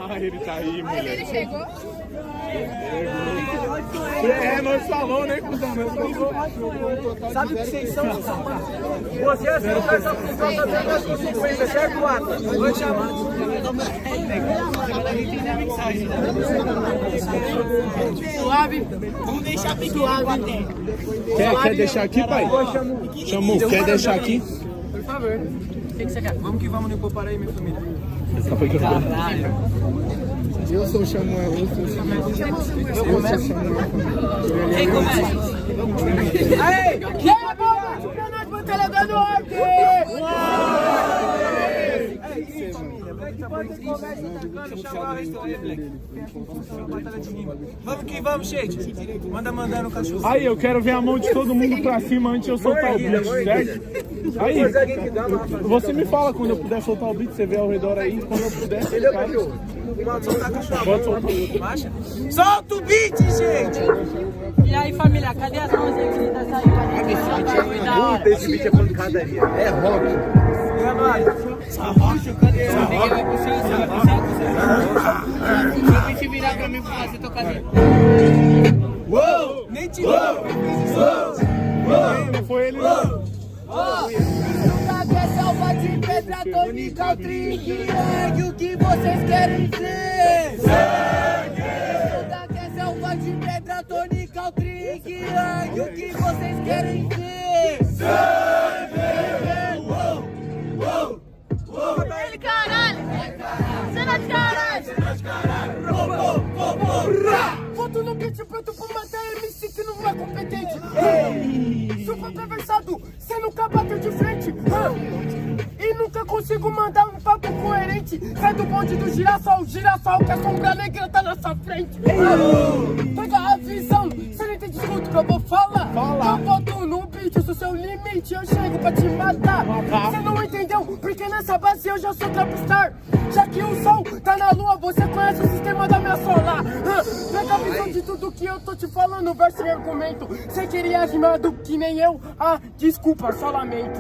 Ah, ele tá aí, Aí mulher. ele chegou. É, nós falou, né, cuzão? Sabe o que vocês são? Você aceitou essa função da 350, certo, Mata? Vou te chamar. Suave, vamos deixar pequeno bater. Quer deixar aqui, pai? Chamou, quer deixar aqui? Por favor. O que você quer? Vamos que vamos, não poupar aí, minha família. Eu sou o Samuel, eu sou o Samuel. Eu começo. Quem começa? Aê! Que é bom? Pra nós, batalhador do Orque! Vamos que vamos, gente. Manda mandar no cachorro. Aí, eu quero ver a mão de todo mundo pra cima antes de eu soltar o beat, certo? Aí, você me fala quando eu puder soltar o beat, você vê ao redor aí, quando eu puder. Entendeu, cachorro? Pode soltar cachorro. Pode soltar. Marcha. Solta o beat, gente! E aí, família, cadê as mãozinhas que ainda saiu pra gente soltar o bagulho da hora? Esse beat é pancadaria. É rock. É nóis. Cadê? Ninguém vai puxar, você vai puxar? Deixa eu te virar pra mim pra você tocar dentro. Uou! Nem te Não foi ele, não. Nunca quer selva de pedra, tônica, o trick, o que vocês querem ser? Nunca quer selva de pedra, tônica, o trick, o que vocês querem ser? Ele, caralho! Cena de caralho! Voto no beat pronto pra matar MC que não é competente. Sou conversado, cê nunca bateu de frente. E nunca consigo mandar um papo coerente. Sai do bonde do girassol que a sombra negra tá na sua frente. Pega a visão, cê não entende escuta o que eu vou falar. Eu voto no beat, eu sou seu limite, eu chego pra te matar. Cê não entendeu, porque nessa base eu já sou trapstar. Já que o sol tá na lua, você conhece o sistema da minha solar. Pega a visão de tudo que eu tô te falando, verso e argumento. Cê queria rimado que nem eu, desculpa, só lamento.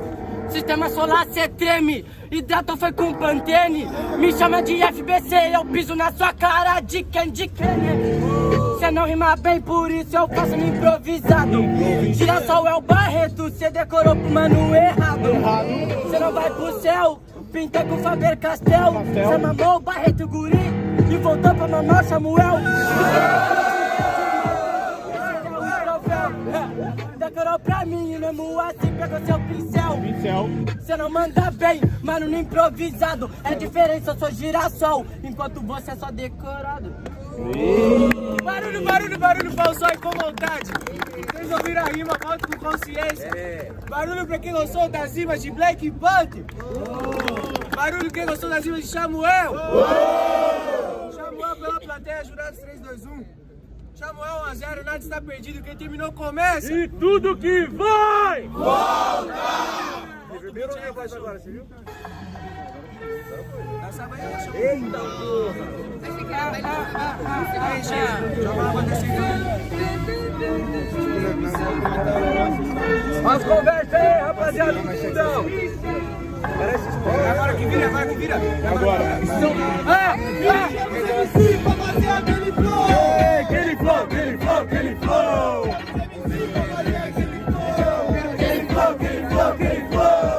Sistema solar, cê treme, hidrato foi com Pantene. Me chama de FBC, eu piso na sua cara de Candy Candy. Cê não rima bem, por isso eu faço no improvisado. Girassol é o Barreto, cê decorou pro mano errado. Cê não vai pro céu, pintei com Faber Castell. Cê mamou o Barreto Guri e voltou pra mamar o Samuel. Decorou pra mim e mesmo assim pegou seu pincel. Cê não manda bem, mano, no improvisado. É diferença, eu sou girassol, enquanto você é só decorado. Barulho, barulho, barulho pra o sol com vontade. Vocês ouviram a rima, volta com consciência. Barulho pra quem gostou das rimas de Black Panther. Barulho quem gostou das rimas de Samuel. Samuel pela plateia, jurados 3, 2, 1. Samuel 1 a 0, nada está perdido, quem terminou começa. E tudo que vai! Primeiro ou depois agora, você viu? Eita porra! Aí, gente, joga uma banda assim. As conversas aí, rapaziada, multidão! Agora que vira, agora que vira! Agora. Aquele flow! Aquele flow, aquele flow, aquele flow! Aquele flow, aquele flow, aquele flow!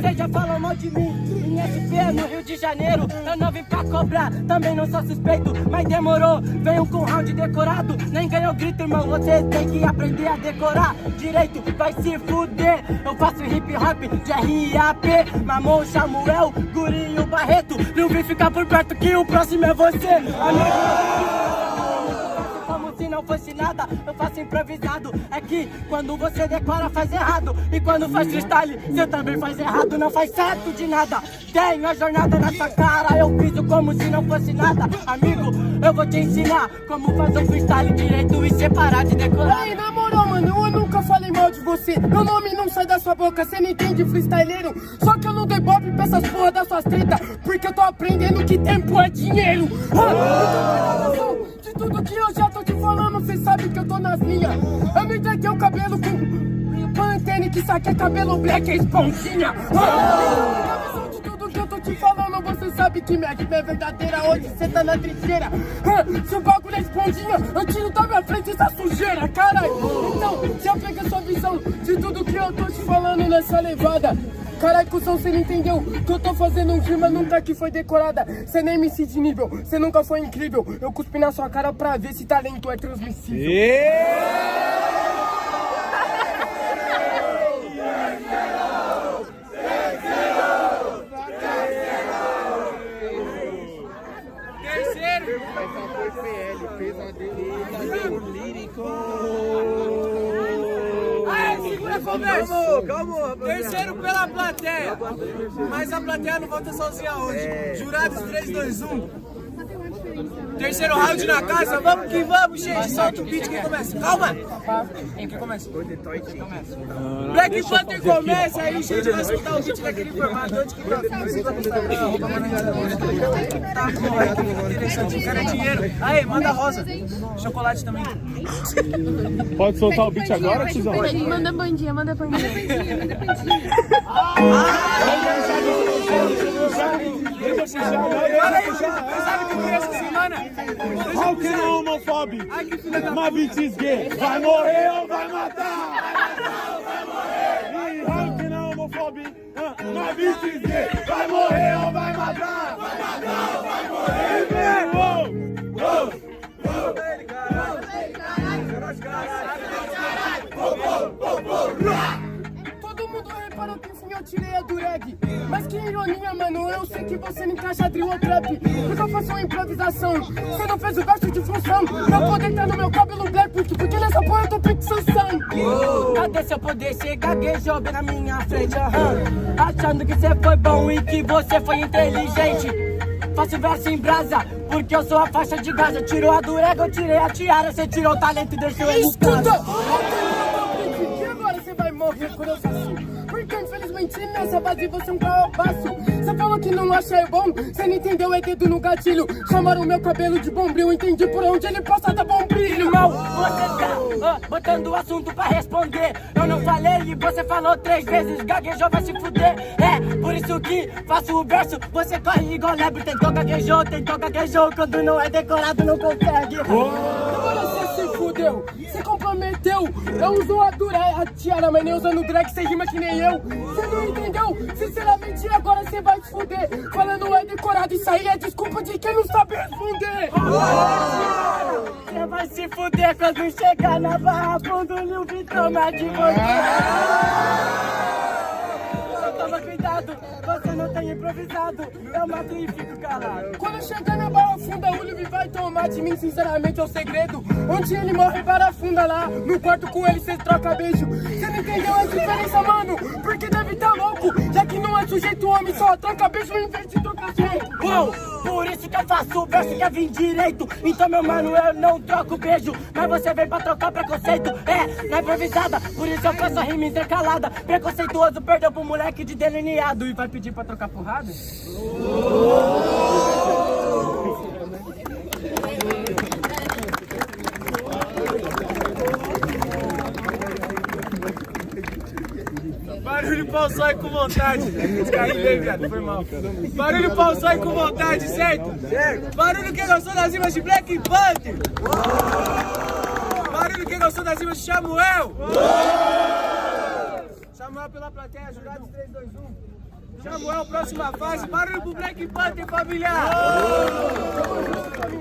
Você já falou mal de mim em SP no Rio de Janeiro. Eu não vim pra cobrar, também não sou suspeito, mas demorou. Venho com round decorado, nem ganhou grito, irmão. Você tem que aprender a decorar direito, vai se fuder. Eu faço hip hop de RAP, mamou o Samuel, Guri e o Barreto. Não vem ficar por perto que o próximo é você. Como como se não fosse nada. Eu faço improvisado. É que quando você decora faz errado. E quando faz freestyle, você também faz errado. Não faz certo de nada. Tenho a jornada na sua cara. Eu piso como se não fosse nada. Amigo, eu vou te ensinar como fazer um freestyle direito e separar de decorar. Aí, na moral, mano, eu nunca falei mal de você. Meu nome não sai da sua boca, cê não entende freestyleiro. Só que eu não dei bope pra essas porra das suas tretas, porque eu tô aprendendo que tempo é dinheiro. De tudo que eu já tô te falando, cê sabe que eu tô nas linhas. Eu me entreguei o cabelo com Pantene, que isso aqui é cabelo black, é esponjinha. De tudo que eu tô te falando, você sabe que minha rima é verdadeira. Hoje cê tá na trincheira. Se o bagulho é esponjinha, eu tiro da minha frente essa sujeira, caralho. Então, já pega sua visão de tudo que eu tô te falando nessa levada. Caralho, cuzão, cê não entendeu que eu tô fazendo um rima nunca que foi decorada. Cê nem MC de nível, cê nunca foi incrível. Eu cuspi na sua cara pra ver se talento é transmissível. Segura a conversa. Calma. Terceiro pela plateia. Mas a plateia não volta sozinha hoje. Jurados 3, 2, 1. Terceiro round na casa, vamos que vamos, gente. Solta o beat, quem começa? Calma! Quem começa? Black Panther começa aí, gente. Vai soltar o beat daquele formato. Onde que tá? Tá bom, interessante. Quero dinheiro. Aí, manda rosa. Chocolate também. Pode soltar o beat agora, tizão? Manda bandinha, manda bandinha. Sabe que foi essa semana? How can a homofóbico? My bitch is gay. Vai morrer ou vai matar? Vai morrer. How can a homofóbico? My bitch is gay. Vai morrer ou vai matar? Vai matar ou vai morrer? Todo mundo reparou que enfim eu tirei a do reggae. Mas que ironia, mano, eu sei que você não encaixa drill ou trap. Porque eu faço uma improvisação. Você não fez o verso de função. Meu poder tá no meu cabelo black, porque nessa porra eu tô fixação. Cadê seu poder? Cê gaguejou bem na minha frente, achando que cê foi bom e que você foi inteligente. Faço verso em brasa, porque eu sou a faixa de Gaza. Tirou a do ego, eu tirei a tiara. Cê tirou o talento e deixou ele escuta! E agora você vai morrer por eu assim. Porque infelizmente nessa base você é um carrobaço. Você falou que não acha eu bom, você não entendeu, é dedo no gatilho. Chamaram o meu cabelo de bombril, entendi por onde ele passa da bombril. Mal, você tá botando o assunto pra responder. Eu não falei e você falou 3 vezes. Gaguejou, vai se fuder. É, por isso que faço o verso. Você corre igual lebre, tentou gaguejou. Quando não é decorado não consegue. Agora você se fudeu, você comprometeu. Eu uso a dura, a tiara, mas nem usando drag, você rima que nem eu. Você não entendeu? Sinceramente agora você vai se fuder. Falando é decorado, isso aí é desculpa de quem não sabe responder. Você vai se fuder quando chegar na barra fundo, Lil Vitão me Só toma cuidado, você não tem improvisado. Eu mato e fico calado. Quando chegar na barra funda, o Lil vai tomar de mim, sinceramente é o segredo. Onde ele morre, barra funda lá. No quarto com ele, cê troca beijo. Cê não entendeu a diferença, mano? Porque deve tá louco, já que não é sujeito homem, só troca beijo em vez de trocar jeito. Uou, por isso que eu faço o verso que é vir direito. Então, meu mano, eu não troco beijo, mas você vem pra trocar preconceito. É, na improvisada, por isso eu faço a rima intercalada. Preconceituoso, perdeu pro moleque de delineado e vai pedir pra trocar porrada? Barulho pau sai com vontade. Descarrilhei, viado, foi mal. Barulho pau sai com vontade, certo? Certo. Barulho quem gostou das rimas de Black Panther. Barulho quem gostou das rimas de Samuel. Samuel pela plateia, jurados 3, 2, 1. Samuel, próxima fase. Barulho pro Black Panther, família.